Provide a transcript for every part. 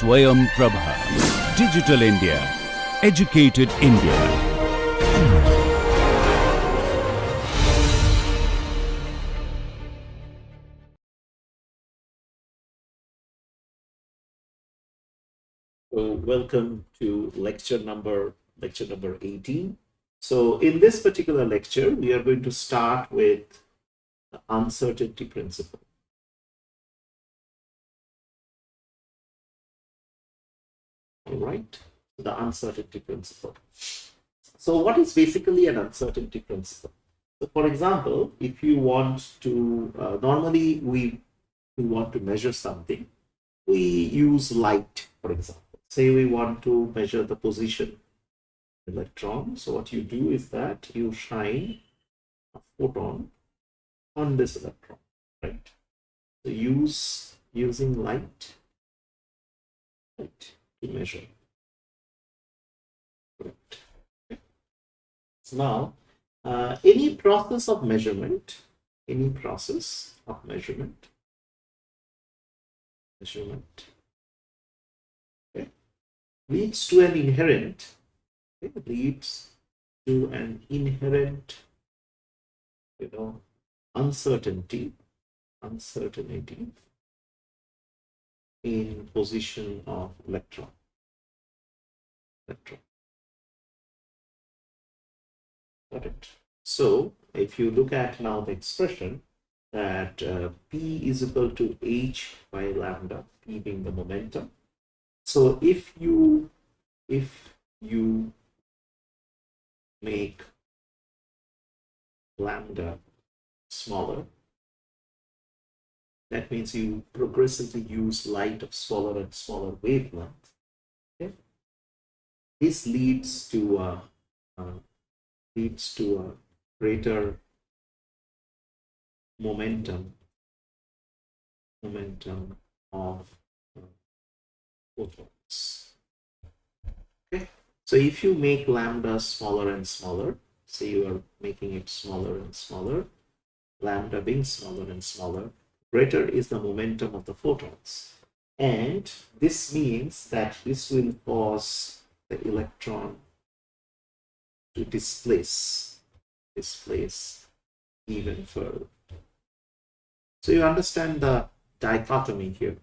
Swayam Prabha. Digital India. Educated India. So welcome to lecture number 18. So in this particular lecture, we are going to start with the uncertainty principle. All right, the uncertainty principle. So what is basically an uncertainty principle? So for example, if you want to, normally we want to measure something, we use light, for example. Say we want to measure the position of electron. So what you do is that you shine a photon on this electron, right? So using light to measure. Correct. Okay. So now, any process of measurement, okay, leads to an inherent, uncertainty in position of electron. Got it. So if you look at now the expression that P is equal to h by lambda, P being the momentum. So if you make lambda smaller, that means you progressively use light of smaller and smaller wavelength. Okay? This leads to a greater momentum of photons. Okay, so if you make lambda smaller and smaller, say you are making it smaller and smaller, lambda being smaller and smaller, greater is the momentum of the photons, and this means that this will cause the electron to displace even further. So you understand the dichotomy here.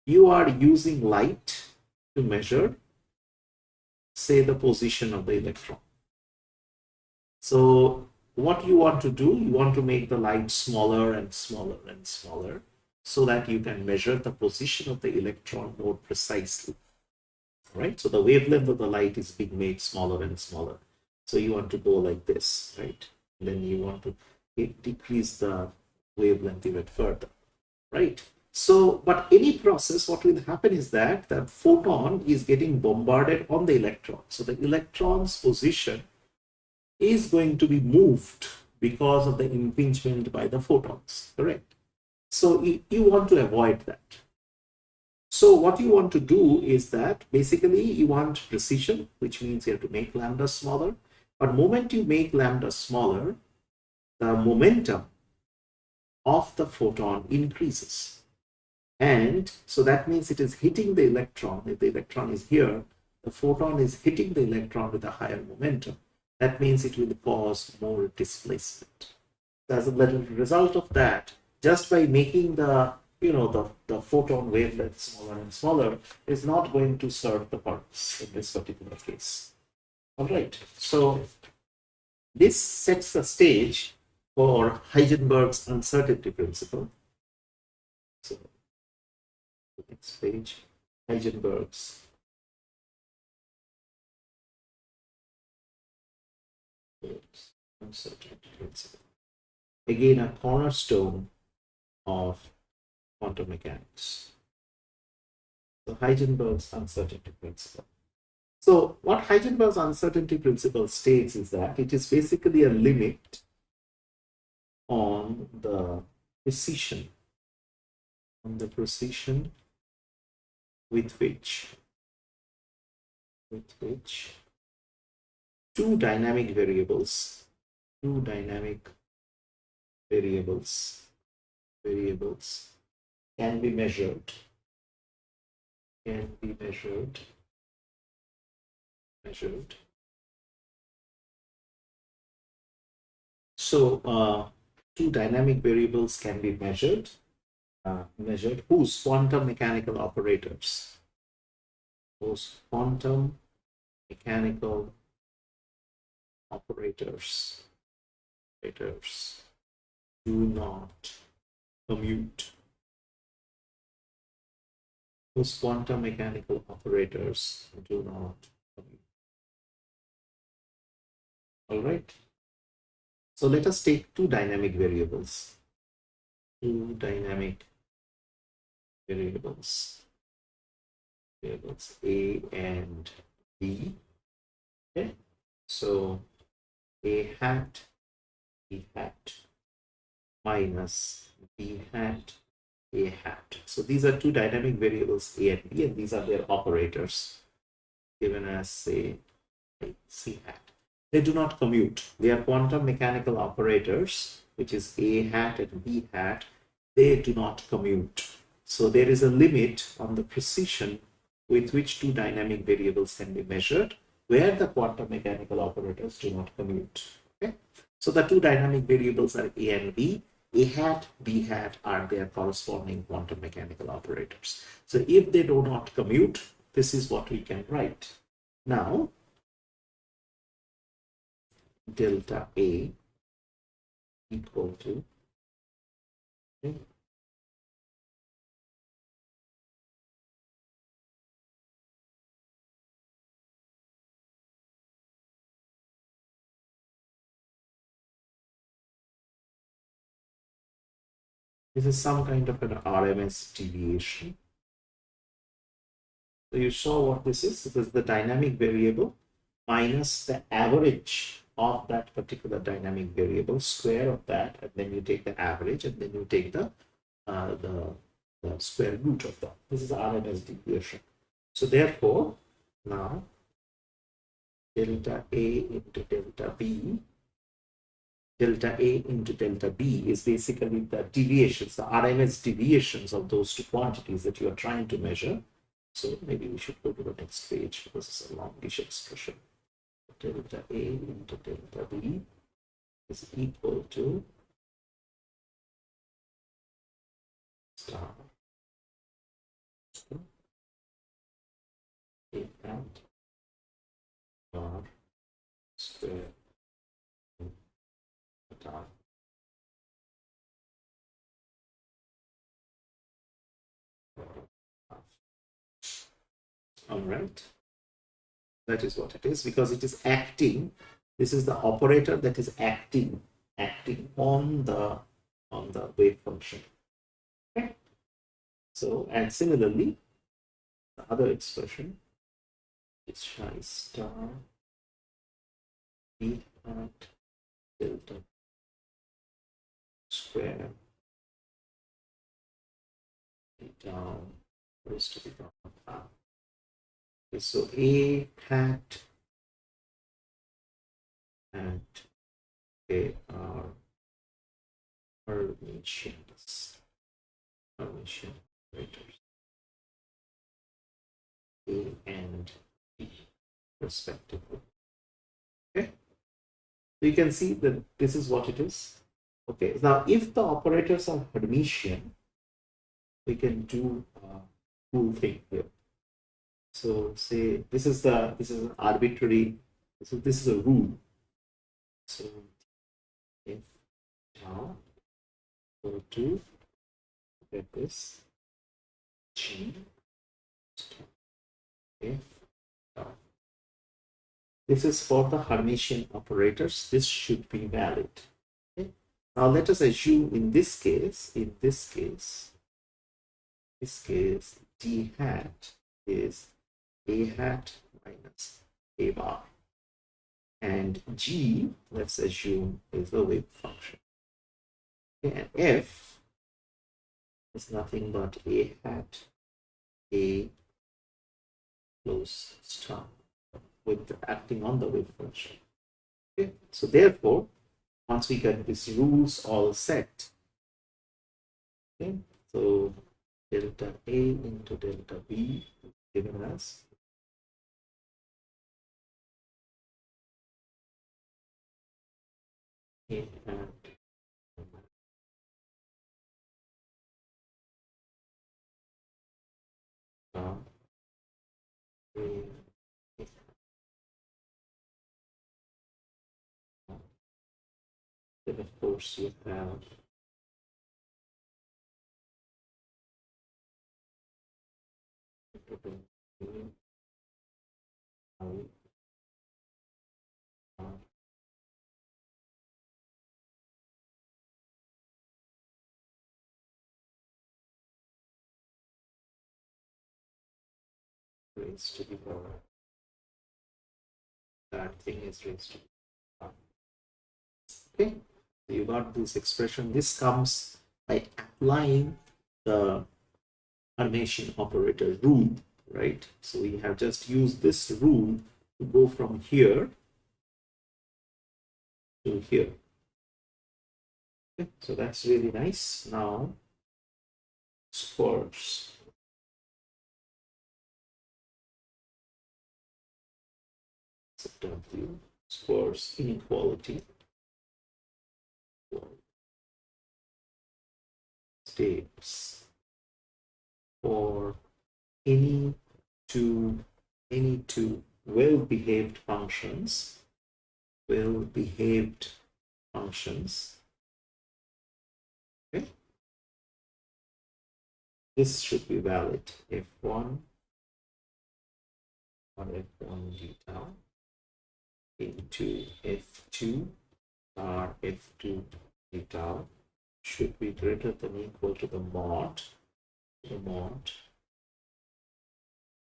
You are using light to measure, say, the position of the electron. So what you want to do, you want to make the light smaller and smaller and smaller so that you can measure the position of the electron more precisely. Right? So the wavelength of the light is being made smaller and smaller. So you want to go like this, right? And then you want to decrease the wavelength even further, right? So, but any process, what will happen is that the photon is getting bombarded on the electron. So the electron's position is going to be moved because of the impingement by the photons, correct? So you want to avoid that. So what you want to do is that basically you want precision, which means you have to make lambda smaller. But the moment you make lambda smaller, the momentum of the photon increases. And so that means it is hitting the electron. If the electron is here, the photon is hitting the electron with a higher momentum. That means it will cause more displacement. As a result of that, just by making the photon wavelength smaller and smaller is not going to serve the purpose in this particular case. All right, so this sets the stage for Heisenberg's uncertainty principle. So next page, Heisenberg's uncertainty principle. Again, a cornerstone of quantum mechanics. So Heisenberg's uncertainty principle. So what Heisenberg's uncertainty principle states is that it is basically a limit on the precision, with which two dynamic variables can be measured can be measured. So two dynamic variables can be measured. Whose quantum mechanical operators? Whose quantum mechanical operators do not commute. Whose quantum mechanical operators do not commute. All right. So let us take two dynamic variables. Two dynamic variables A and B. Okay. So A hat, B hat minus B hat, A hat. So these are two dynamic variables A and B, and these are their operators given as, say, C hat. They do not commute. They are quantum mechanical operators, which is A hat and B hat. They do not commute. So there is a limit on the precision with which two dynamic variables can be measured where the quantum mechanical operators do not commute. Okay? So the two dynamic variables are A and B. A hat, B hat are their corresponding quantum mechanical operators. So if they do not commute, this is what we can write. Now, delta A equal to, okay, this is some kind of an RMS deviation. So you saw what this is. This is the dynamic variable minus the average of that particular dynamic variable, square of that, and then you take the average, and then you take the square root of that. This is RMS deviation. So therefore, now delta A into delta B, delta A into delta B is basically the deviations, the RMS deviations of those two quantities that you are trying to measure. So maybe we should go to the next page because it's a longish expression. Delta A into delta B is equal to star A hat R square star. All right. That is what it is, because it is acting. This is the operator that is acting on the wave function. Okay. So, and similarly, the other expression is phi star B hat delta square down raised to the power. Okay, so A hat and A are Hermitian operators. A and B respectively. Okay, so you can see that this is what it is. Okay, now if the operators are Hermitian, we can do a cool thing here. So say this is an arbitrary, so this is a rule. So if tau equal to, get this, G if tau. This is for the Hermitian operators. This should be valid. Okay? Now let us assume in this case, D hat is A hat minus A bar. And G, let's assume, is the wave function. Okay, and F is nothing but A hat A close star with acting on the wave function. Okay, so therefore, once we get these rules all set, okay, so delta A into delta B given as A and A. Then of course you have raised to the power. That thing is raised to the power. Okay, so you got this expression. This comes by applying the Hermitian operator rule, right? So we have just used this rule to go from here to here. Okay, so that's really nice. Now, scores. W scores inequality states for any two well-behaved functions, okay, this should be valid. F1 or F1 beta into F2 or F2 beta should be greater than or equal to the mod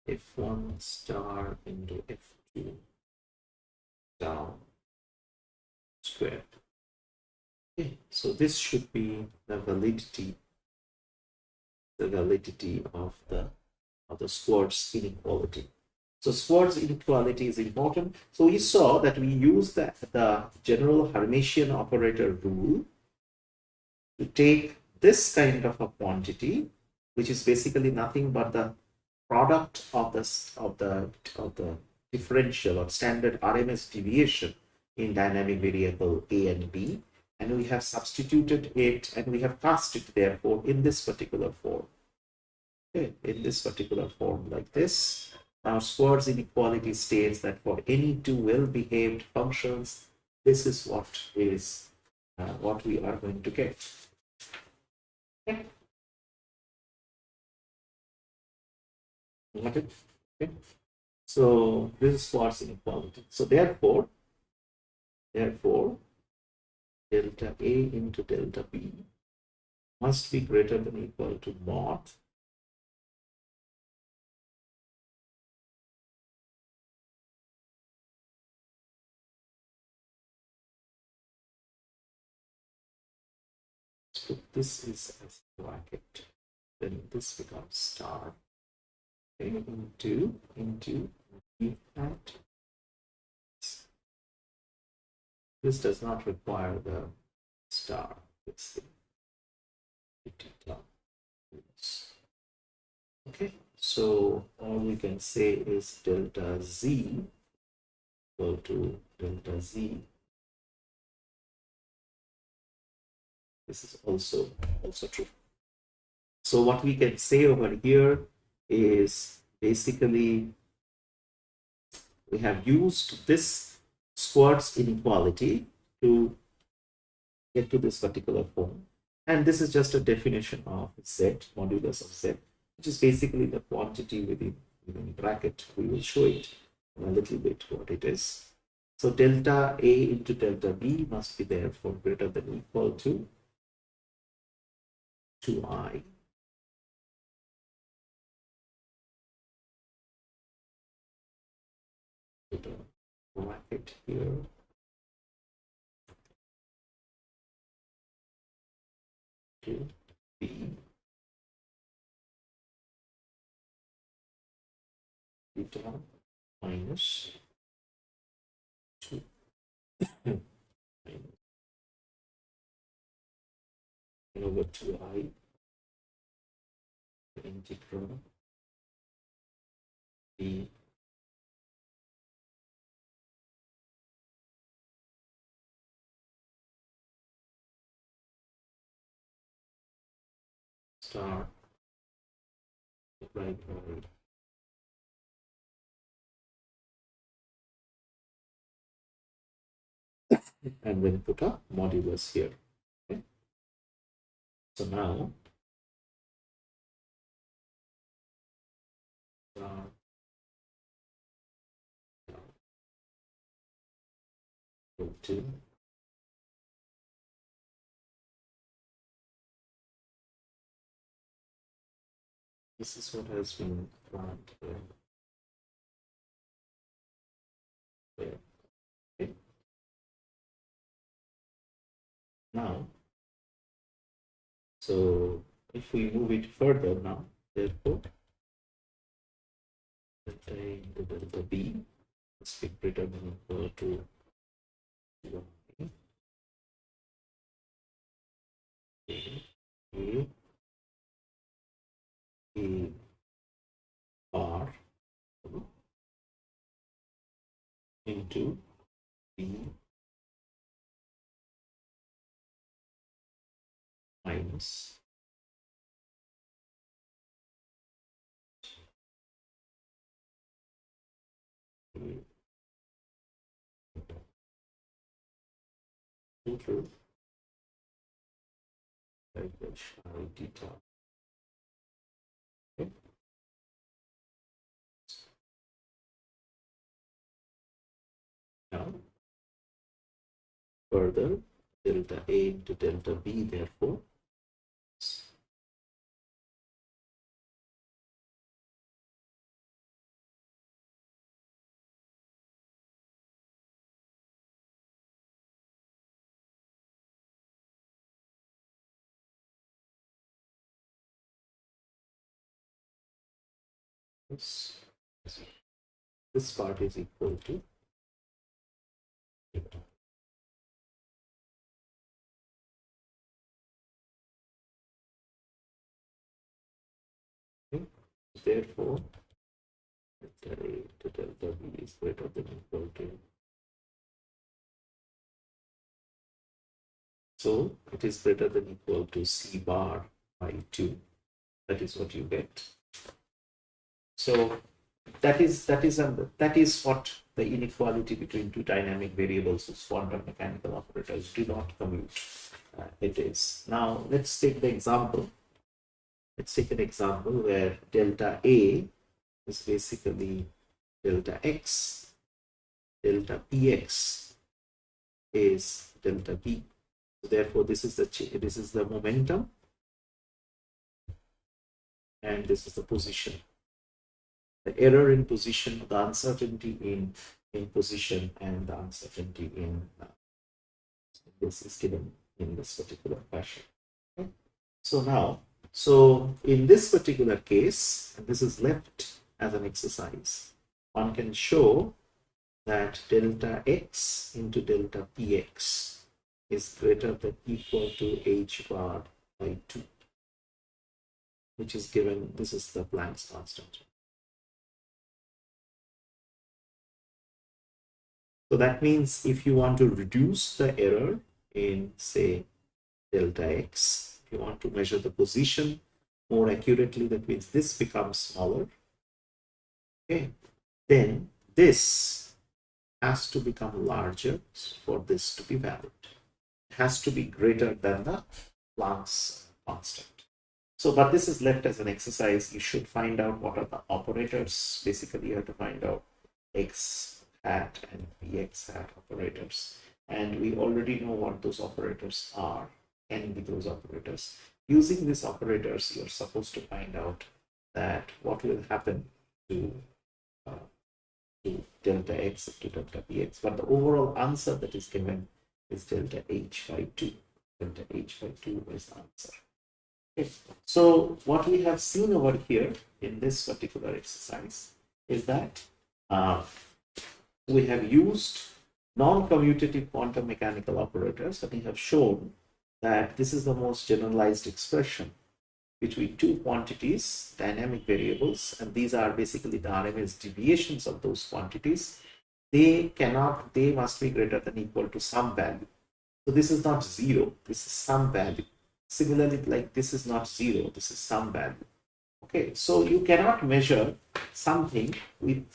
F1 star into F2 down squared. Okay, so this should be the validity of the Schwarz inequality. So Schwarz inequality is important. So we saw that we use the general Hermitian operator rule to take this kind of a quantity, which is basically nothing but the product of the differential or standard RMS deviation in dynamic variable A and B, and we have substituted it and we have cast it therefore in this particular form. Okay, in this particular form like this. Now Schwarz inequality states that for any two well-behaved functions, this is what we are going to get. Okay. Got it? Okay. So this is Schwarz inequality. So therefore, delta A into delta B must be greater than or equal to mod so this is as a bracket, then this becomes star, okay, into B hat. This does not require the star. It's the okay, so all we can say is delta Z equal to delta Z. This is also true. So what we can say over here is basically we have used this Schwarz inequality to get to this particular form. And this is just a definition of Z, modulus of Z, which is basically the quantity within bracket. We will show it in a little bit what it is. So delta A into delta B must be therefore greater than or equal to 2i put a bracket here to B beta minus 2 over 2i integral B star right by and then put a modulus here. Okay. So now go to this is what has been planned here. There. Okay. Now, so if we move it further now, therefore, delta A into delta B must be greater than equal to 1 A bar into B minus total dash I theta. Okay. Now, further, delta A into delta B, therefore, this part is equal to theta. Okay. Therefore, delta A to delta B is greater than equal to. So it is greater than equal to C bar by 2. That is what you get. So that is what the inequality between two dynamic variables whose quantum mechanical operators do not commute. It is. Now let's take the example. Let's take an example where delta A is basically delta X, delta PX is delta B. So therefore, this is the momentum, and this is the position. The error in position, the uncertainty in position, and the uncertainty in this is given in this particular fashion. Okay. So now, in this particular case, and this is left as an exercise, one can show that delta X into delta PX is greater than equal to H bar by 2, which is given, this is the Planck's constant. So that means if you want to reduce the error in, say, delta X, if you want to measure the position more accurately, that means this becomes smaller. Okay, then this has to become larger for this to be valid. It has to be greater than the Planck's constant. So, but this is left as an exercise. You should find out what are the operators. Basically, you have to find out X hat and Px hat operators. And we already know what those operators are, can be those operators. Using these operators, you're supposed to find out that what will happen to delta X to delta Px. But the overall answer that is given is delta H by 2. Delta H by 2 is the answer. Okay. So what we have seen over here in this particular exercise is that we have used non-commutative quantum mechanical operators, and we have shown that this is the most generalized expression between two quantities, dynamic variables, and these are basically the RMS deviations of those quantities, they must be greater than equal to some value. So this is not zero, this is some value. Similarly, like this is not zero, this is some value. Okay, so you cannot measure something with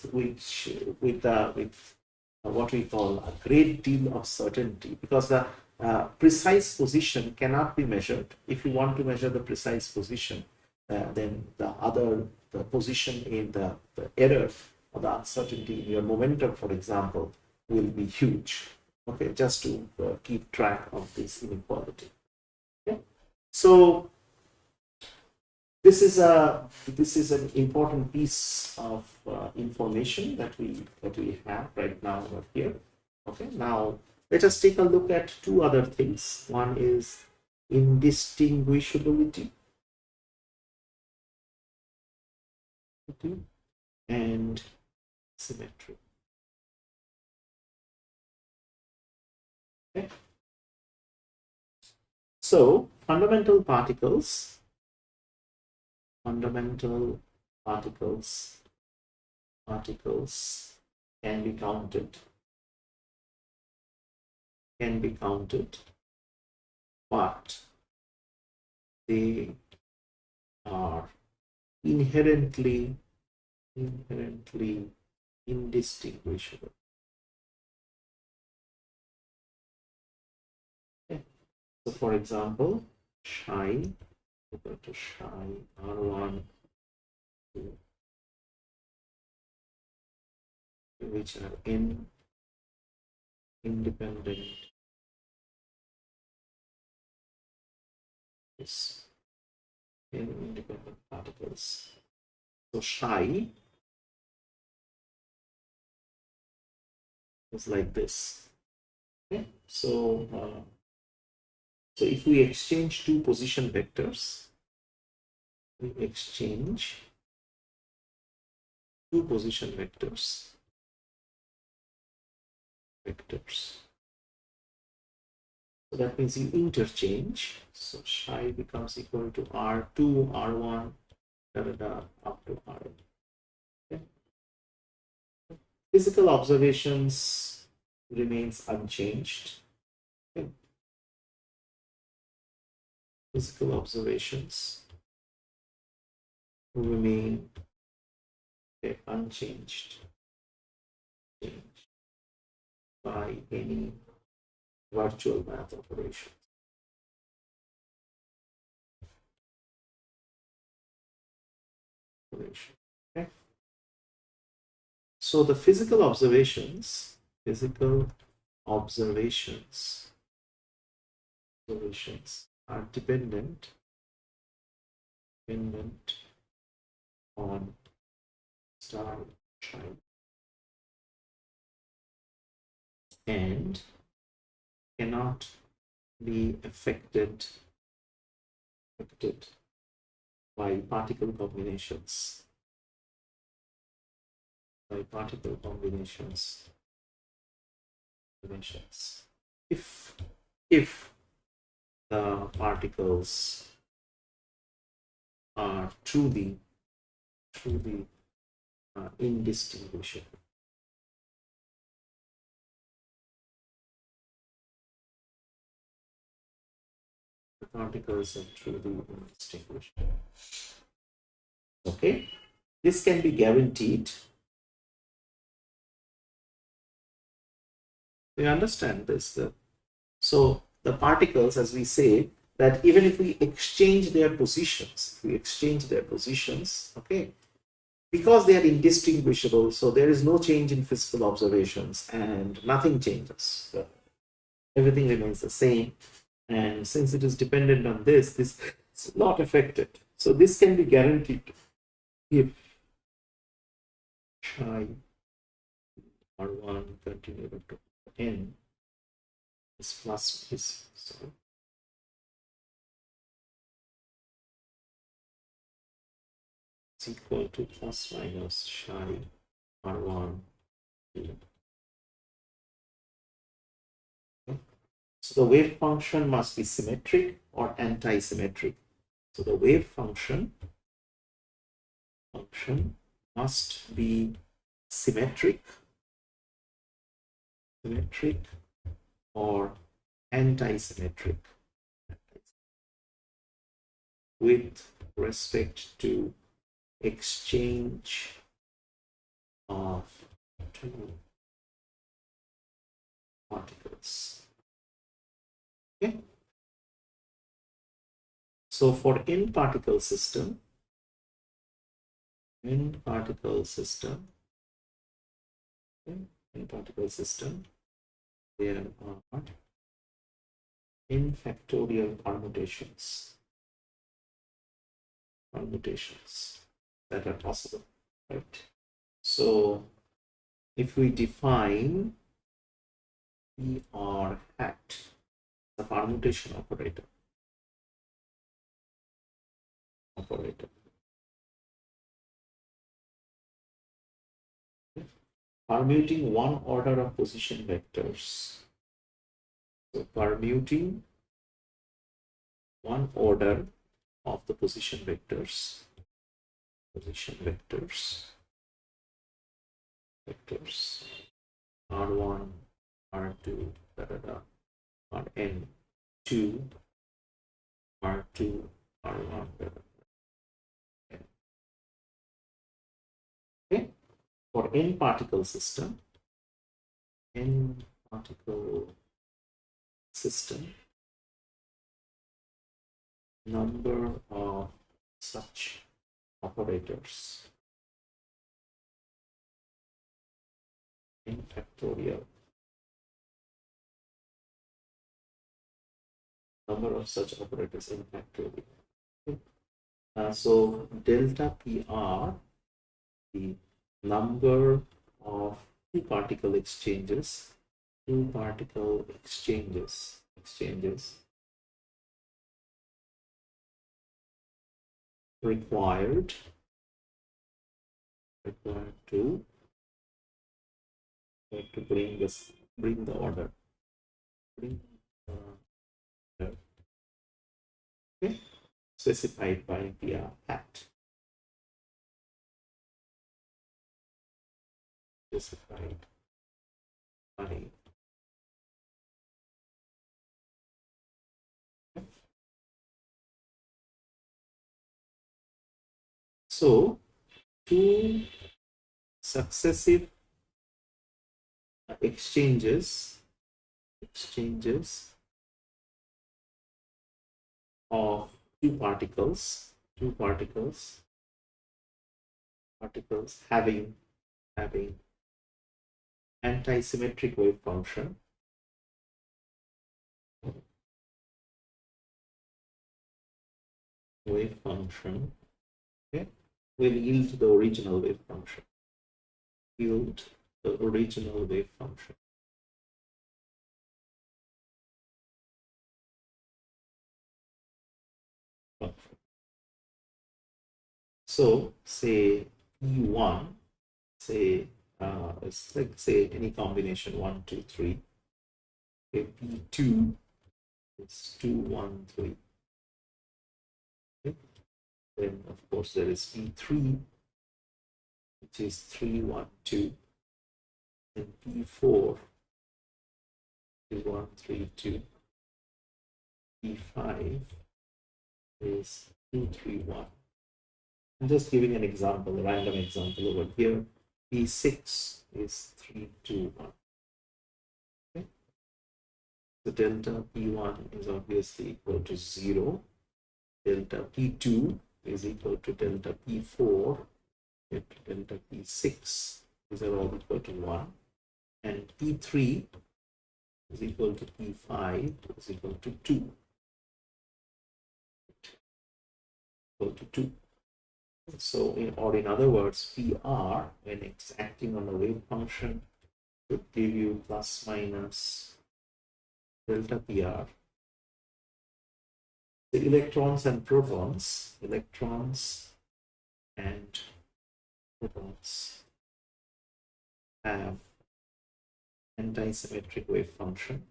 what we call a great deal of certainty, because the precise position cannot be measured. If you want to measure the precise position, then the position in the error or the uncertainty in your momentum, for example, will be huge. Okay, just to keep track of this inequality. Okay, so this is an important piece of information that we have right now over here. Okay, now let us take a look at two other things. One is indistinguishability and symmetry. Okay. So fundamental particles can be counted, but they are inherently indistinguishable. Okay. So for example, psi equal to psi R1, which are independent independent particles. So psi is like this. Okay, so if we exchange two position vectors, so that means you interchange. So psi becomes equal to R2, R1, up to Rn. Okay. Physical observations remains unchanged. Okay. Physical observations remain unchanged by any virtual math operation. Okay. So the physical observations are dependent on star time and cannot be affected by particle combinations. If the particles are truly indistinguishable. The particles are truly indistinguishable. Okay, this can be guaranteed. We understand this. So the particles, as we say, that even if we exchange their positions, okay, because they are indistinguishable, so there is no change in physical observations and nothing changes. So everything remains the same. And since it is dependent on this is not affected. So this can be guaranteed if psi R1 continued to n is plus is sorry. It's equal to plus minus psi R1. So the wave function must be symmetric or anti-symmetric. So the wave function must be symmetric or anti-symmetric with respect to exchange of two particles. Okay. So for n-particle system, there are n factorial permutations that are possible, right? So if we define PR hat, the permutation operator. Permuting one order of position vectors. So permuting one order of the position vectors. R1, R2, Rn2, R2, R1, okay. For n-particle system, number of such operators n factorial, number of such operators n factorial. So delta PR, the number of two particle exchanges required to bring the order, okay, specified by PR hat. Specified by so two successive exchanges of two particles having anti-symmetric wave function okay, will yield the original wave function. So say P1, it's like say any combination 1, 2, 3. Okay, P2 is 2, 1, 3. Okay. Then of course there is P3, which is 3, 1, 2. And P4 is 1, 3, 2. P5 is 2, 3, 1. I'm just giving an example, a random example over here. P6 is 3, 2, 1. Okay. So delta P1 is obviously equal to 0. Delta P2 is equal to delta P4. Delta P6. These are all equal to 1. And P3 is equal to P5 is equal to 2. So, in other words, PR, when it's acting on a wave function, would give you plus minus delta PR. The electrons and protons have anti-symmetric wave function.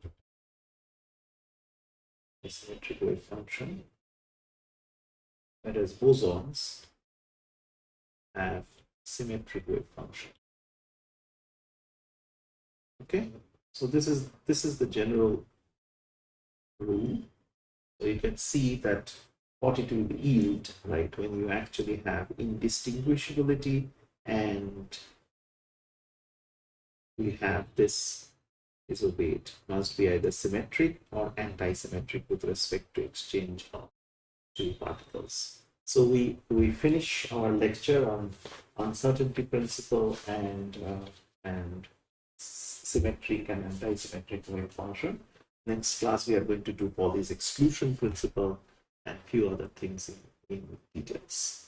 whereas bosons have symmetric wave function. Okay, so this is the general rule. So you can see that what it will yield, right, when you actually have indistinguishability and we have this is a weight must be either symmetric or anti-symmetric with respect to exchange of two particles. So we finish our lecture on uncertainty principle and symmetric and anti-symmetric wave function. Next class we are going to do Pauli's exclusion principle and few other things in details.